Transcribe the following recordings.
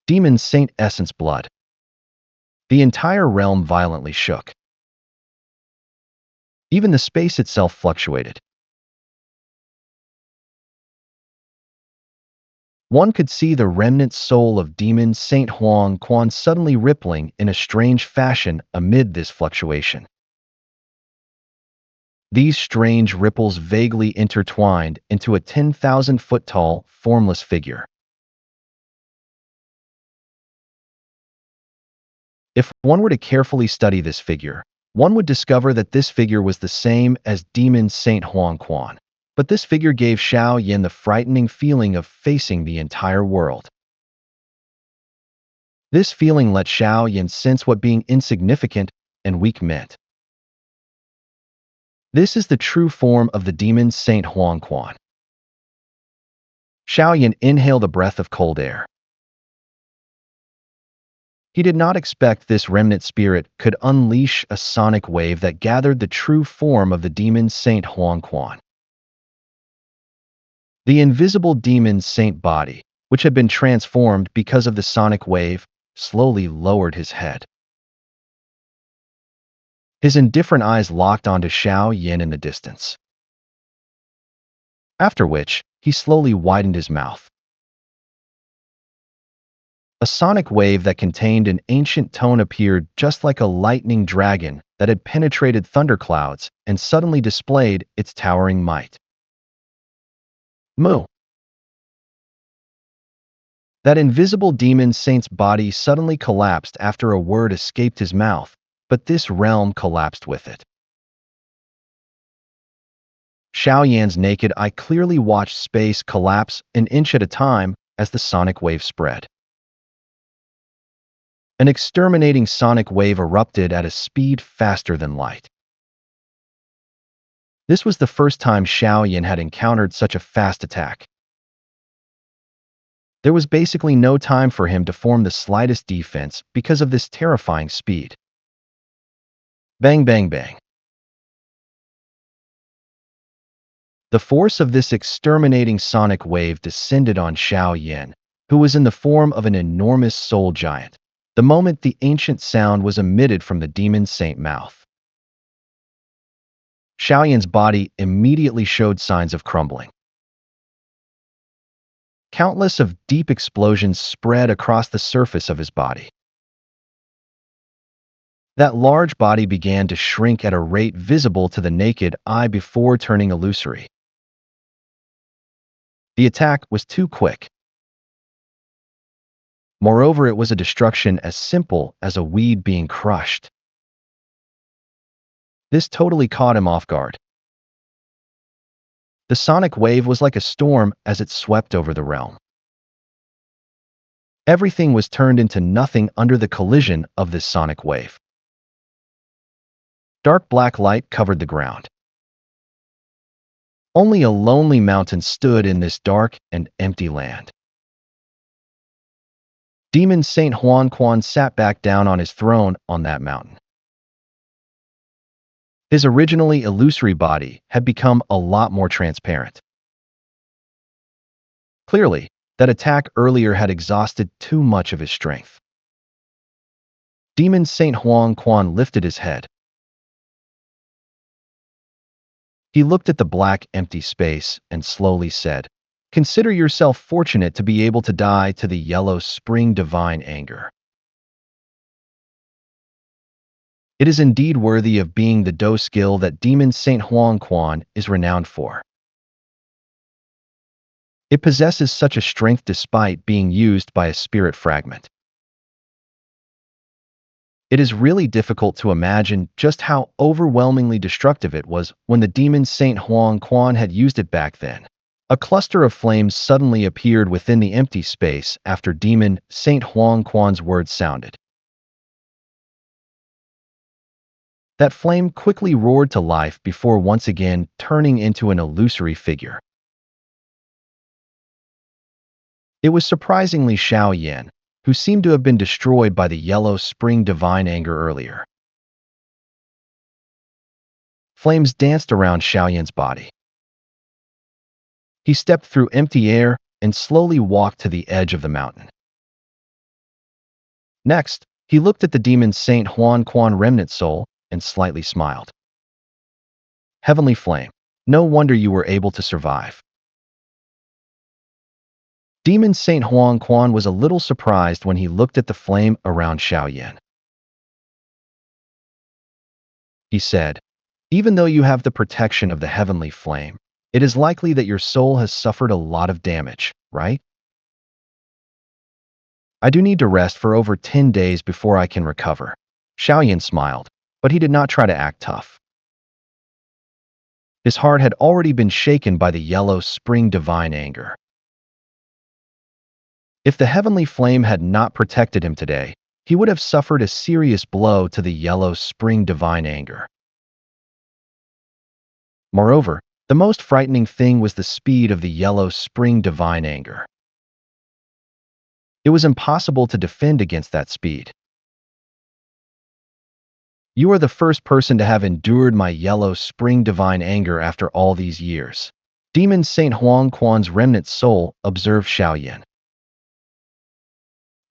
Demon Saint Essence Blood. The entire realm violently shook. Even the space itself fluctuated. One could see the remnant soul of Demon Saint Huang Quan suddenly rippling in a strange fashion amid this fluctuation. These strange ripples vaguely intertwined into a 10,000-foot-tall, formless figure. If one were to carefully study this figure, one would discover that this figure was the same as Demon Saint Huang Quan. But this figure gave Xiao Yan the frightening feeling of facing the entire world. This feeling let Xiao Yan sense what being insignificant and weak meant. This is the true form of the Demon Saint Huang Quan. Xiao Yan inhaled a breath of cold air. He did not expect this remnant spirit could unleash a sonic wave that gathered the true form of the Demon Saint Huang Quan. The invisible Demon Saint body, which had been transformed because of the sonic wave, slowly lowered his head. His indifferent eyes locked onto Xiao Yan in the distance. After which, he slowly widened his mouth. A sonic wave that contained an ancient tone appeared just like a lightning dragon that had penetrated thunderclouds and suddenly displayed its towering might. Moo. That invisible demon saint's body suddenly collapsed after a word escaped his mouth, but this realm collapsed with it. Xiao Yan's naked eye clearly watched space collapse an inch at a time as the sonic wave spread. An exterminating sonic wave erupted at a speed faster than light. This was the first time Xiao Yan had encountered such a fast attack. There was basically no time for him to form the slightest defense because of this terrifying speed. Bang, bang, bang. The force of this exterminating sonic wave descended on Xiao Yan, who was in the form of an enormous soul giant, the moment the ancient sound was emitted from the demon saint mouth. Xiao Yan's body immediately showed signs of crumbling. Countless of deep explosions spread across the surface of his body. That large body began to shrink at a rate visible to the naked eye before turning illusory. The attack was too quick. Moreover, it was a destruction as simple as a weed being crushed. This totally caught him off guard. The sonic wave was like a storm as it swept over the realm. Everything was turned into nothing under the collision of this sonic wave. Dark black light covered the ground. Only a lonely mountain stood in this dark and empty land. Demon Saint Huang Quan sat back down on his throne on that mountain. His originally illusory body had become a lot more transparent. Clearly, that attack earlier had exhausted too much of his strength. Demon Saint Huang Quan lifted his head. He looked at the black, empty space and slowly said, "Consider yourself fortunate to be able to die to the yellow spring divine anger. It is indeed worthy of being the Do skill that Demon Saint Huang Quan is renowned for. It possesses such a strength despite being used by a spirit fragment. It is really difficult to imagine just how overwhelmingly destructive it was when the Demon Saint Huang Quan had used it back then." A cluster of flames suddenly appeared within the empty space after Demon Saint Huang Quan's words sounded. That flame quickly roared to life before once again turning into an illusory figure. It was surprisingly Xiao Yan, who seemed to have been destroyed by the yellow spring divine anger earlier. Flames danced around Xiao Yan's body. He stepped through empty air and slowly walked to the edge of the mountain. Next, he looked at the demon Saint Huan Quan remnant soul and slightly smiled. Heavenly flame. No wonder you were able to survive. Demon Saint Huan Quan was a little surprised when he looked at the flame around Xiao Yan. He said, even though you have the protection of the heavenly flame, it is likely that your soul has suffered a lot of damage, right? I do need to rest for over 10 days before I can recover. Xiao Yan smiled, but he did not try to act tough. His heart had already been shaken by the yellow spring divine anger. If the heavenly flame had not protected him today, he would have suffered a serious blow to the yellow spring divine anger. Moreover, the most frightening thing was the speed of the yellow spring divine anger. It was impossible to defend against that speed. You are the first person to have endured my yellow spring divine anger after all these years. Demon Saint Huang Quan's remnant soul observed Xiao Yan.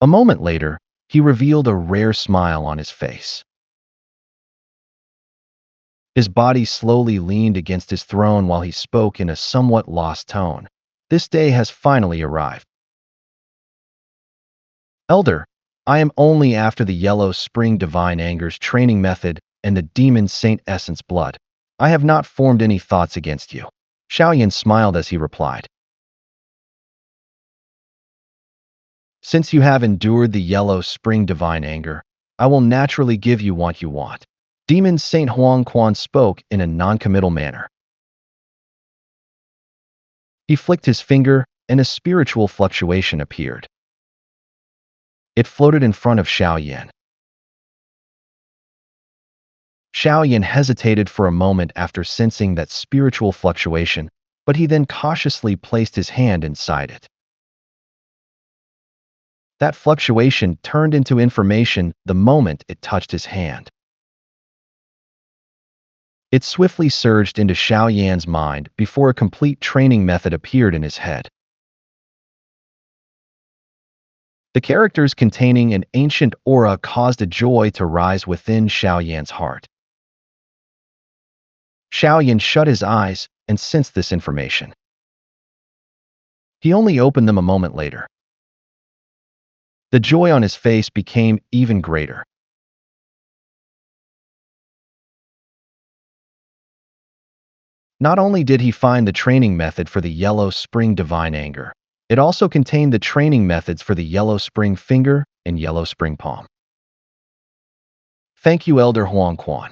A moment later, he revealed a rare smile on his face. His body slowly leaned against his throne while he spoke in a somewhat lost tone. This day has finally arrived. Elder, I am only after the yellow spring divine anger's training method and the demon saint essence blood. I have not formed any thoughts against you. Xiao Yan smiled as he replied. Since you have endured the yellow spring divine anger, I will naturally give you what you want. Demon Saint Huang Quan spoke in a non-committal manner. He flicked his finger, and a spiritual fluctuation appeared. It floated in front of Xiao Yan. Xiao Yan hesitated for a moment after sensing that spiritual fluctuation, but he then cautiously placed his hand inside it. That fluctuation turned into information the moment it touched his hand. It swiftly surged into Xiao Yan's mind before a complete training method appeared in his head. The characters containing an ancient aura caused a joy to rise within Xiao Yan's heart. Xiao Yan shut his eyes and sensed this information. He only opened them a moment later. The joy on his face became even greater. Not only did he find the training method for the yellow spring divine anger, it also contained the training methods for the yellow spring finger and yellow spring palm. Thank you, Elder Huang Quan.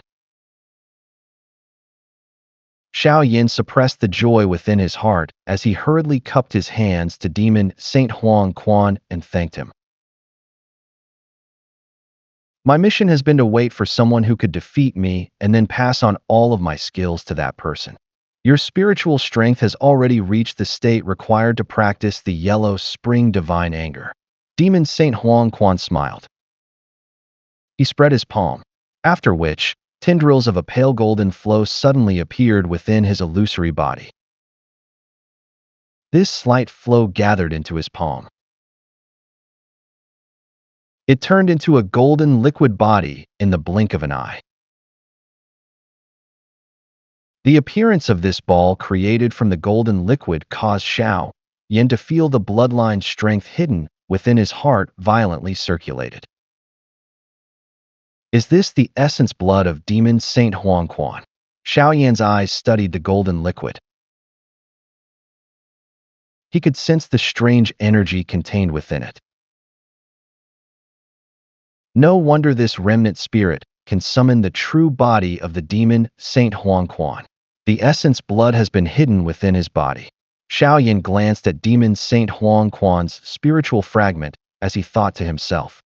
Xiao Yan suppressed the joy within his heart as he hurriedly cupped his hands to Demon Saint Huang Quan and thanked him. My mission has been to wait for someone who could defeat me and then pass on all of my skills to that person. Your spiritual strength has already reached the state required to practice the yellow spring divine anger. Demon Saint Huang Quan smiled. He spread his palm, after which, tendrils of a pale golden flow suddenly appeared within his illusory body. This slight flow gathered into his palm. It turned into a golden liquid body in the blink of an eye. The appearance of this ball created from the golden liquid caused Xiao Yan to feel the bloodline strength hidden within his heart violently circulated. Is this the essence blood of Demon Saint Huang Quan? Xiao Yan's eyes studied the golden liquid. He could sense the strange energy contained within it. No wonder this remnant spirit can summon the true body of the Demon Saint Huang Quan. The essence blood has been hidden within his body. Xiao Yan glanced at Demon Saint Huang Quan's spiritual fragment as he thought to himself.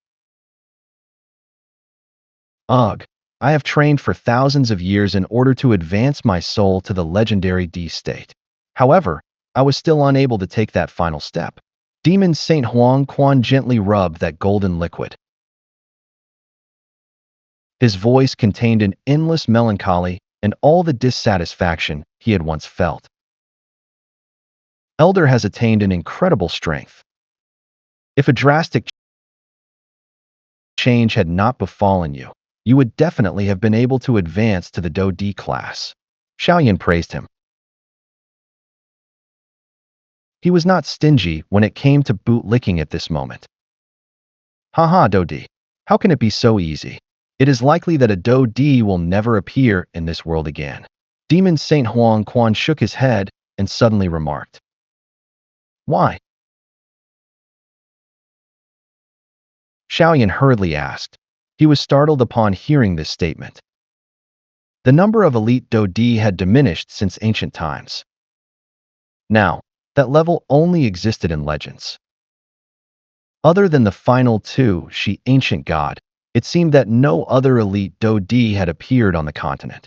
Ugh, I have trained for thousands of years in order to advance my soul to the legendary D state. However, I was still unable to take that final step. Demon Saint Huang Quan gently rubbed that golden liquid. His voice contained an endless melancholy and all the dissatisfaction he had once felt. Elder has attained an incredible strength. If a drastic change had not befallen you, you would definitely have been able to advance to the Do D class. Xiao Yan praised him. He was not stingy when it came to bootlicking at this moment. Haha, Do D. How can it be so easy? It is likely that a Do D will never appear in this world again. Demon Saint Huang Quan shook his head and suddenly remarked. Why? Xiao Yan hurriedly asked. He was startled upon hearing this statement. The number of elite Do D had diminished since ancient times. Now, that level only existed in legends. Other than the final two, Shi ancient god, it seemed that no other elite Do D had appeared on the continent.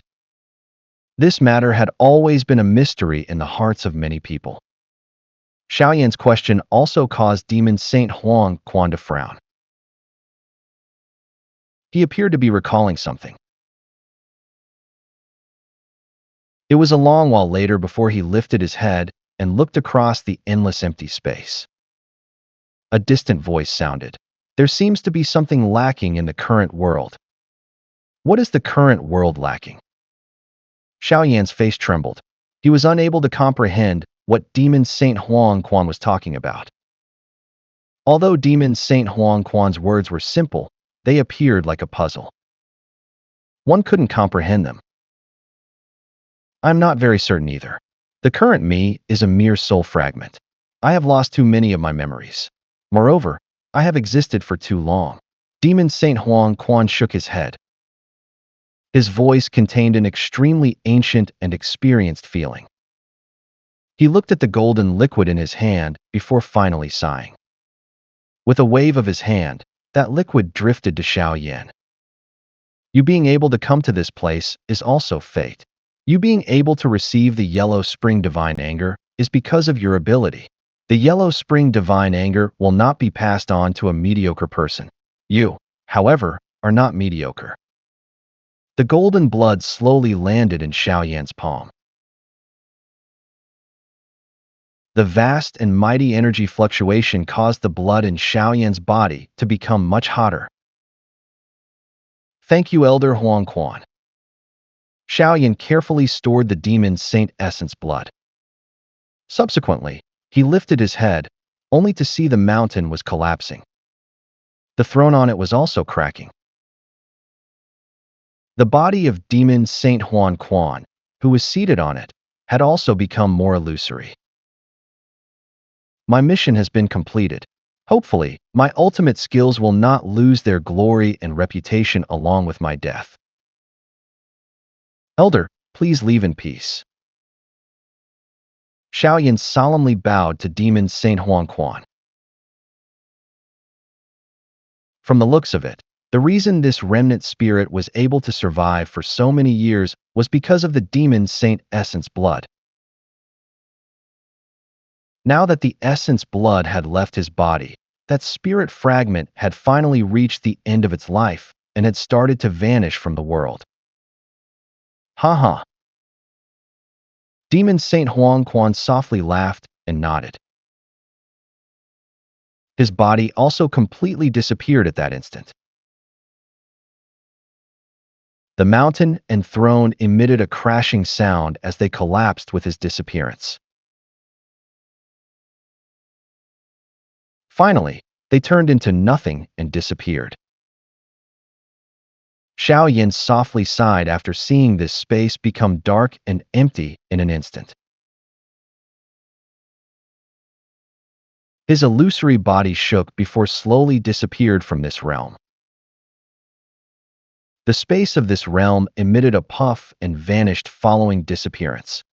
This matter had always been a mystery in the hearts of many people. Xiao Yan's question also caused Demon Saint Huang Quan to frown. He appeared to be recalling something. It was a long while later before he lifted his head and looked across the endless empty space. A distant voice sounded. There seems to be something lacking in the current world. What is the current world lacking? Xiao Yan's face trembled. He was unable to comprehend what Demon Saint Huang Quan was talking about. Although Demon Saint Huang Quan's words were simple, they appeared like a puzzle. One couldn't comprehend them. I'm not very certain either. The current me is a mere soul fragment. I have lost too many of my memories. Moreover, I have existed for too long. Demon Saint Huang Quan shook his head. His voice contained an extremely ancient and experienced feeling. He looked at the golden liquid in his hand before finally sighing. With a wave of his hand, that liquid drifted to Xiao Yan. You being able to come to this place is also fate. You being able to receive the Yellow Spring Divine Anger is because of your ability. The Yellow Spring Divine Anger will not be passed on to a mediocre person. You, however, are not mediocre. The golden blood slowly landed in Xiao Yan's palm. The vast and mighty energy fluctuation caused the blood in Xiao Yan's body to become much hotter. Thank you, Elder Huang Quan. Xiao Yan carefully stored the demon saint essence blood. Subsequently, he lifted his head, only to see the mountain was collapsing. The throne on it was also cracking. The body of demon Saint Huang Quan, who was seated on it, had also become more illusory. My mission has been completed. Hopefully, my ultimate skills will not lose their glory and reputation along with my death. Elder, please leave in peace. Xiao Yan solemnly bowed to Demon Saint Huang Quan. From the looks of it, the reason this remnant spirit was able to survive for so many years was because of the Demon Saint Essence blood. Now that the Essence blood had left his body, that spirit fragment had finally reached the end of its life and had started to vanish from the world. Ha. Demon Saint Huang Quan softly laughed and nodded. His body also completely disappeared at that instant. The mountain and throne emitted a crashing sound as they collapsed with his disappearance. Finally, they turned into nothing and disappeared. Xiao Yan softly sighed after seeing this space become dark and empty in an instant. His illusory body shook before slowly disappeared from this realm. The space of this realm emitted a puff and vanished following disappearance.